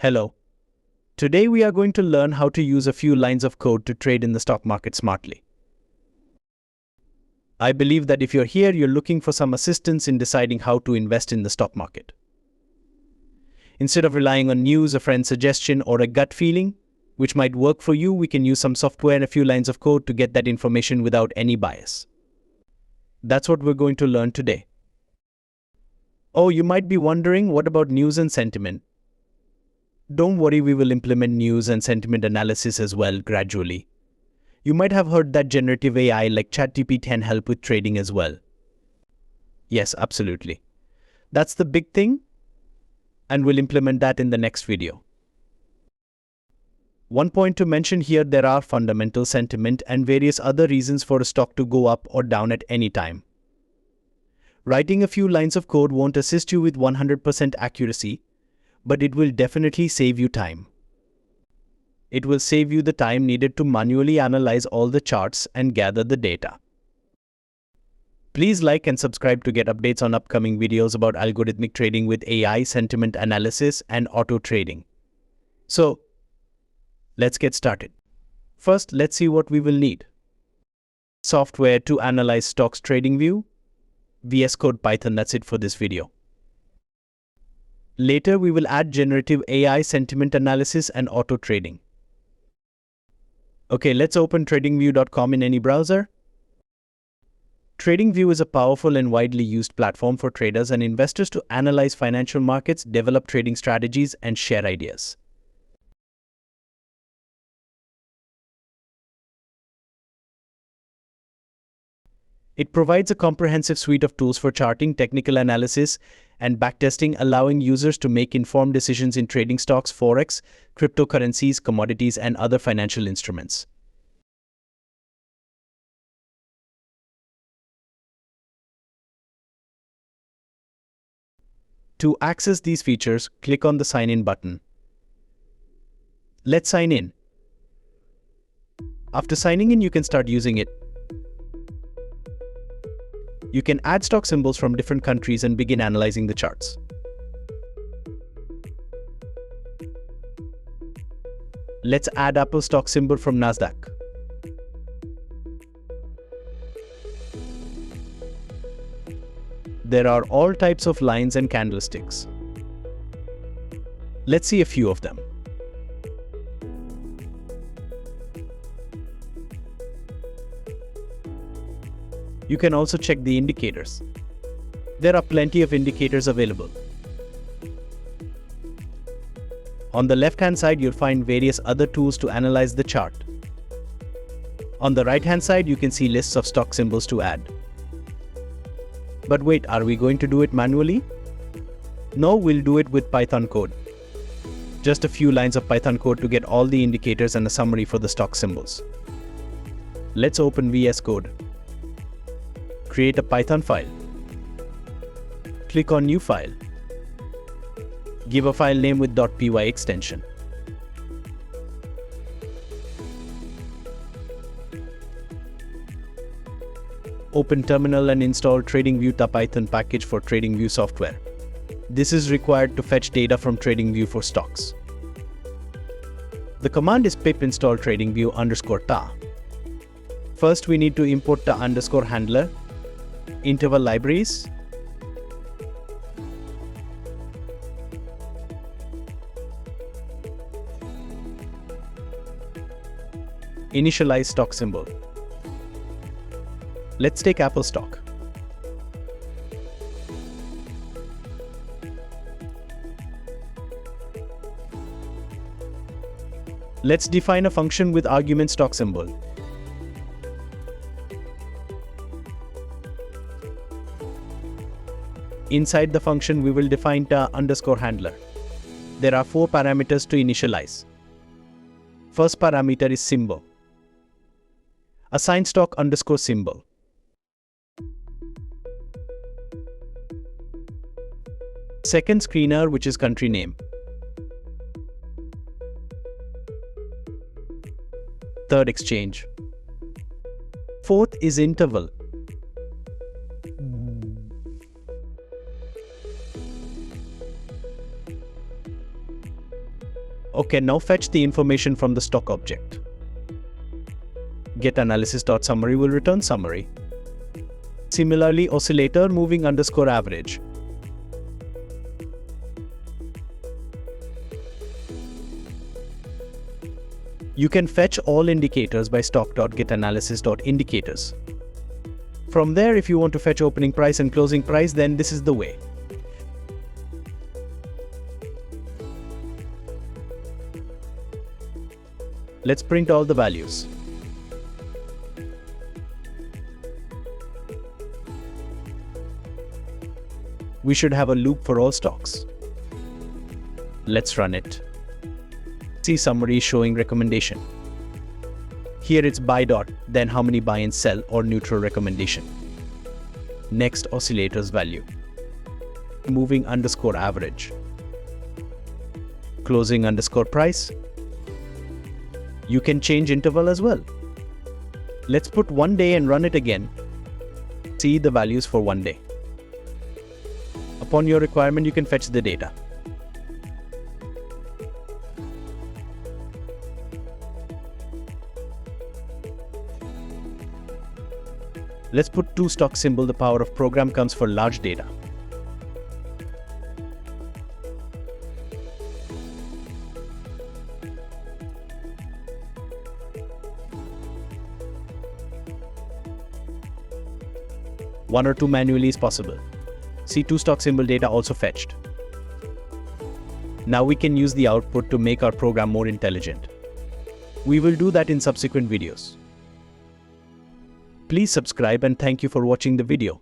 Hello. Today we are going to learn how to use a few lines of code to trade in the stock market smartly. I believe that if you're here, you're looking for some assistance in deciding how to invest in the stock market. Instead of relying on news, a friend's suggestion, or a gut feeling, which might work for you, we can use some software and a few lines of code to get that information without any bias. That's what we're going to learn today. Oh, you might be wondering, what about news and sentiment? Don't worry, we will implement news and sentiment analysis as well gradually. You might have heard that generative AI like ChatGPT can help with trading as well. Yes, absolutely. That's the big thing, and we'll implement that in the next video. One point to mention here, there are fundamental sentiment and various other reasons for a stock to go up or down at any time. Writing a few lines of code won't assist you with 100% accuracy, but it will definitely save you time. It will save you the time needed to manually analyze all the charts and gather the data. Please like and subscribe to get updates on upcoming videos about algorithmic trading with AI, sentiment analysis, and auto trading. So, let's get started. First, let's see what we will need. Software to analyze stocks: TradingView, VS Code, Python. That's it for this video. Later, we will add generative AI, sentiment analysis, and auto trading. Okay, let's open TradingView.com in any browser. TradingView is a powerful and widely used platform for traders and investors to analyze financial markets, develop trading strategies, and share ideas. It provides a comprehensive suite of tools for charting, technical analysis, and backtesting, allowing users to make informed decisions in trading stocks, forex, cryptocurrencies, commodities, and other financial instruments. To access these features, click on the Sign In button. Let's sign in. After signing in, you can start using it. You can add stock symbols from different countries and begin analyzing the charts. Let's add Apple stock symbol from Nasdaq. There are all types of lines and candlesticks. Let's see a few of them. You can also check the indicators. There are plenty of indicators available. On the left-hand side, you'll find various other tools to analyze the chart. On the right-hand side, you can see lists of stock symbols to add. But wait, are we going to do it manually? No, we'll do it with Python code. Just a few lines of Python code to get all the indicators and a summary for the stock symbols. Let's open VS Code. Create a Python file. Click on New File. Give a file name with .py extension. Open terminal and install TradingView Python package for TradingView software. This is required to fetch data from TradingView for stocks. The command is pip install TradingView_ta. First, we need to import ta_handler, interval libraries, initialize stock symbol. Let's take Apple stock. Let's define a function with argument stock symbol. Inside the function, we will define ta_handler. There are 4 parameters to initialize. First parameter is symbol. Assign stock_symbol. Second, screener, which is country name. Third, exchange. Fourth is interval. Okay, now fetch the information from the stock object. GetAnalysis.summary will return summary. Similarly, oscillator moving underscore average. You can fetch all indicators by stock.getAnalysis.indicators. From there, if you want to fetch opening price and closing price, then this is the way. Let's print all the values. We should have a loop for all stocks. Let's run it. See summary showing recommendation. Here it's buy dot, then how many buy and sell or neutral recommendation. Next, oscillator's value. Moving underscore average. Closing underscore price. You can change interval as well. Let's put 1 day and run it again. See the values for 1 day. Upon your requirement, you can fetch the data. Let's put 2 stock symbol. The power of program comes for large data. One or two manually is possible. See 2 stock symbol data also fetched. Now we can use the output to make our program more intelligent. We will do that in subsequent videos. Please subscribe and thank you for watching the video.